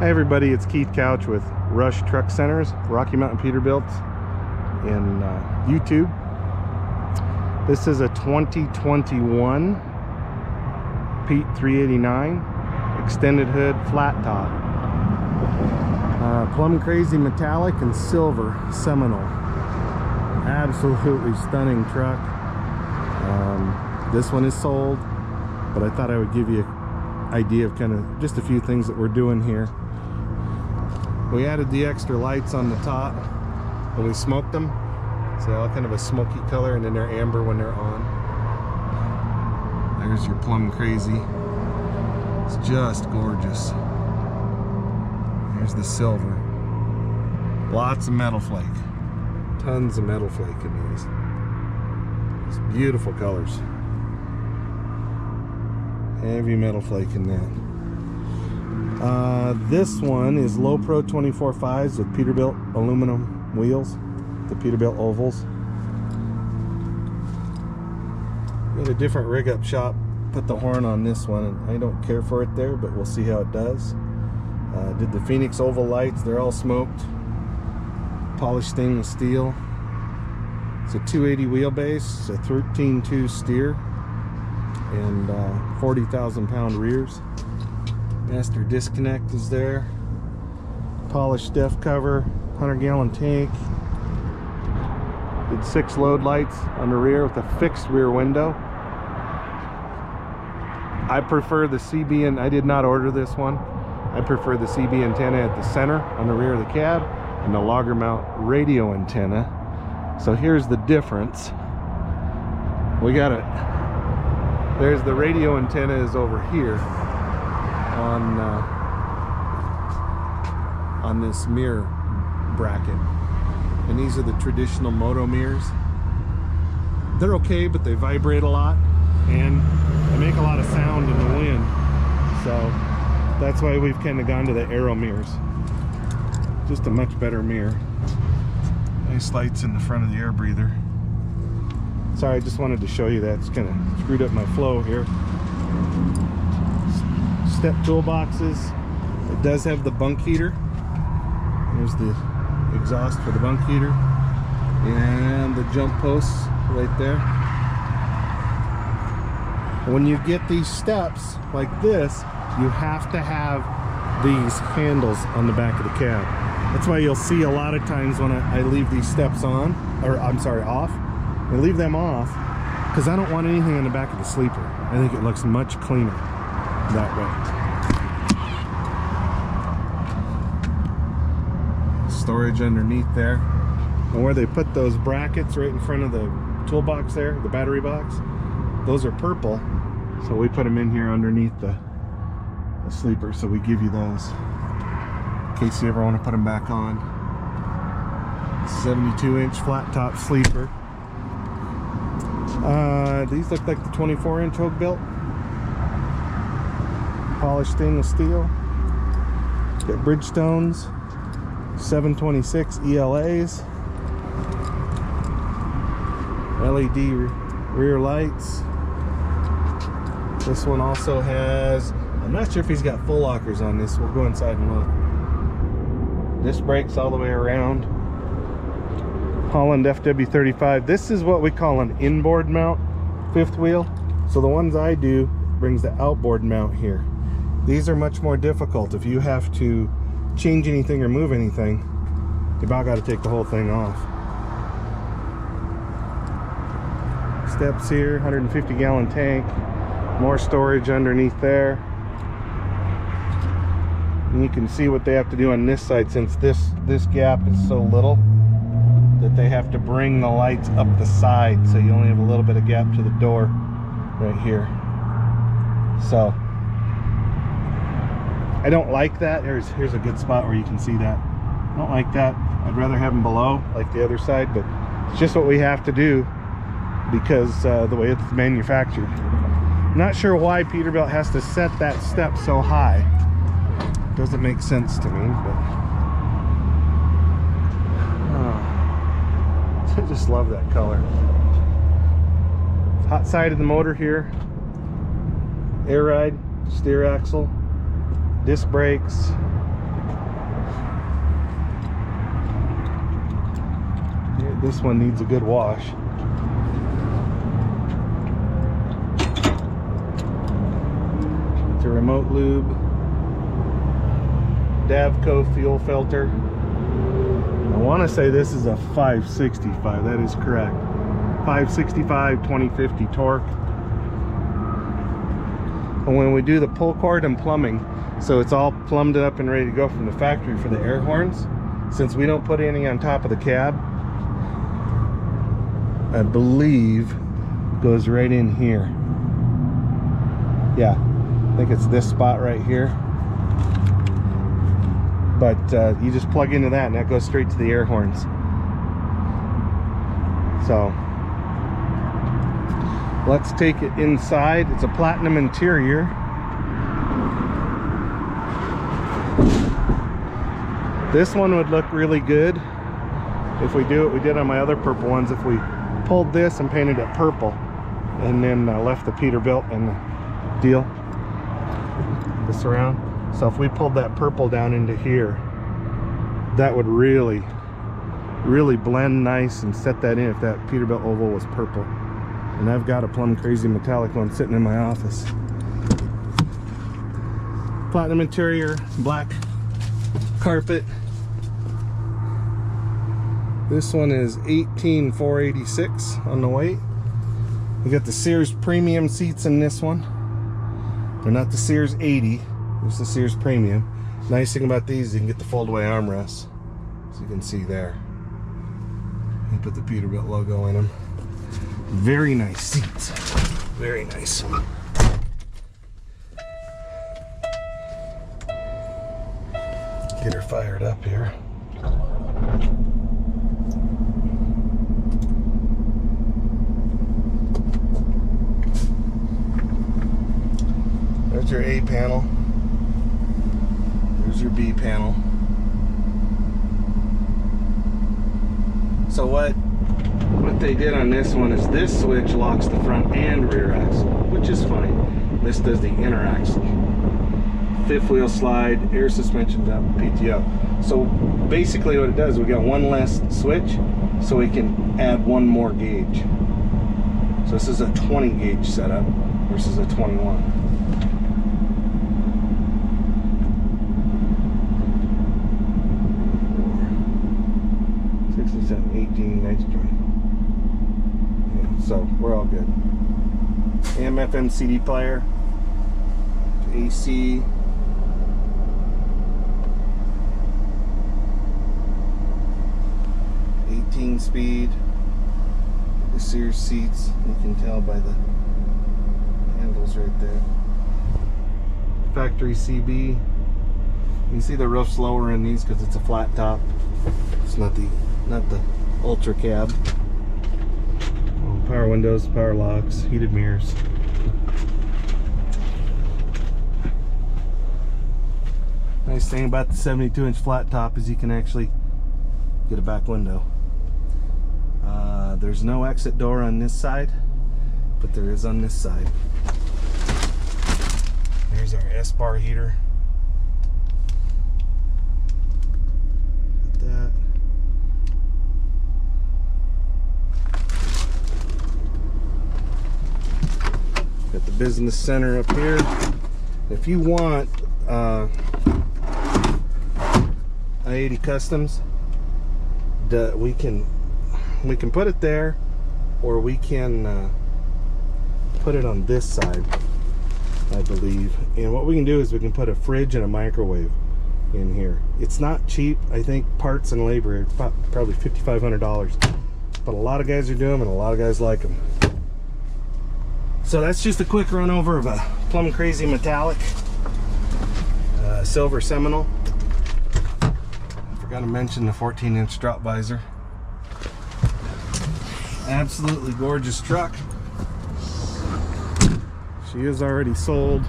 Hi everybody, it's Keith Couch with Rush Truck Centers, Rocky Mountain Peterbilt in YouTube. This is a 2021 Pete 389 extended hood flat top. Plum Crazy metallic and silver Seminole. Absolutely stunning truck. This one is sold, but I thought I would give you an idea of kind of just a few things that we're doing here. We added the extra lights on the top when we smoked them, so they're all kind of a smoky color, and then they're amber when they're on. There's your Plum Crazy. It's just gorgeous. There's the silver. Lots of metal flake. Tons of metal flake in these. It's beautiful colors. Heavy metal flake in that. This one is low pro 24.5s with Peterbilt aluminum wheels, the Peterbilt ovals. Got a different rig up shop. Put the horn on this one, and I don't care for it there, but we'll see how it does. Did the Phoenix oval lights. They're all smoked. Polished stainless steel. It's a 280 wheelbase. It's a 13.2 steer and 40,000 pound rears. Master disconnect is there. Polished def cover, 100-gallon tank. Did 6 load lights on the rear with a fixed rear window. I prefer the CB, and I did not order this one. I prefer the CB antenna at the center on the rear of the cab and the logger mount radio antenna. So here's the difference. We got it. There's the radio antenna is over here on this mirror bracket, and these are the traditional moto mirrors. They're okay, but they vibrate a lot and they make a lot of sound in the wind, so that's why we've kind of gone to the aero mirrors. Just a much better mirror. Nice lights in the front of the air breather. Sorry, I just wanted to show you that. It's kind of screwed up my flow here. Step toolboxes. It does have the bunk heater. There's the exhaust for the bunk heater, and the jump posts right there. When you get these steps like this, you have to have these handles on the back of the cab. That's why you'll see a lot of times when I leave these steps on, or I'm sorry, off. I leave them off because I don't want anything on the back of the sleeper. I think it looks much cleaner that way. Storage underneath there, and where they put those brackets right in front of the toolbox there, the battery box, those are purple, so we put them in here underneath the sleeper, so we give you those in case you ever want to put them back on. 72-inch flat top sleeper. These look like the 24-inch Hogue built. Polished stainless steel. Got Bridgestones. 726 ELAs. LED rear lights. This one also has, I'm not sure if he's got full lockers on this. We'll go inside and look. Disc brakes all the way around. Holland FW35. This is what we call an inboard mount fifth wheel. So the ones I do brings the outboard mount here. These are much more difficult. If you have to change anything or move anything, you about got to take the whole thing off. Steps here, 150-gallon tank, more storage underneath there. And you can see what they have to do on this side, since this gap is so little that they have to bring the lights up the side, so you only have a little bit of gap to the door right here. So I don't like that. Here's a good spot where you can see that. I don't like that. I'd rather have them below, like the other side, but it's just what we have to do because the way it's manufactured. I'm not sure why Peterbilt has to set that step so high. Doesn't make sense to me, but I just love that color. Hot side of the motor here. Air ride, steer axle, disc brakes, This one needs a good wash. It's a remote lube. Davco fuel filter. I want to say this is a 565. That is correct. 565 2050 torque. And when we do the pull cord and plumbing, so it's all plumbed up and ready to go from the factory for the air horns, since we don't put anything on top of the cab, I believe goes right in here. Yeah, I think it's this spot right here. But you just plug into that and that goes straight to the air horns. So let's take it inside. It's a platinum interior. This one would look really good if we do what we did on my other purple ones. If we pulled this and painted it purple and then left the Peterbilt and the deal, the surround. So if we pulled that purple down into here, that would really blend nice and set that in if that Peterbilt oval was purple. And I've got a Plum Crazy metallic one sitting in my office. Platinum interior, black carpet. This one is 18,486 on the weight. We got the Sears premium seats in this one. They're not the Sears 80, it's the Sears premium. Nice thing about these, you can get the fold-away armrests, so you can see there. And put the Peterbilt logo in them. Very nice seats, very nice. Get her fired up here. There's your A panel. There's your B panel. So what they did on this one is this switch locks the front and rear axle, which is fine. This does the inner axle. Fifth wheel slide, air suspension down, PTO. So basically what it does, we got one less switch, so we can add one more gauge. So this is a 20 gauge setup versus a 21. 18, 19, 20. Yeah, so we're all good. AM, FM, CD player, AC. Speed. The Sears seats, you can tell by the handles right there. Factory CB. You can see the roof's lower in these because it's a flat top. It's not the ultra cab. Power windows, power locks, heated mirrors. Nice thing about the 72-inch flat top is you can actually get a back window. There's no exit door on this side, but there is on this side. There's our S-bar heater. Got that. Got the business center up here. If you want I-80 Customs, we can put it there, or we can put it on this side, I believe. And what we can do is we can put a fridge and a microwave in here. It's not cheap. I think parts and labor, it's probably $5,500, but a lot of guys are doing them and a lot of guys like them. So that's just a quick run over of a Plum Crazy metallic silver Seminole. I forgot to mention the 14-inch drop visor. Absolutely gorgeous truck. She is already sold.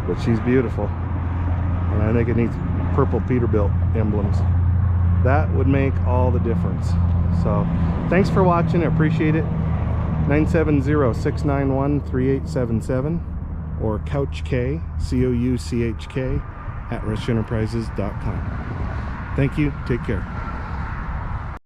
But she's beautiful. And I think it needs purple Peterbilt emblems. That would make all the difference. So thanks for watching. I appreciate it. 970-691-3877 or Couch K, COUCHK rushenterprises.com. Thank you. Take care.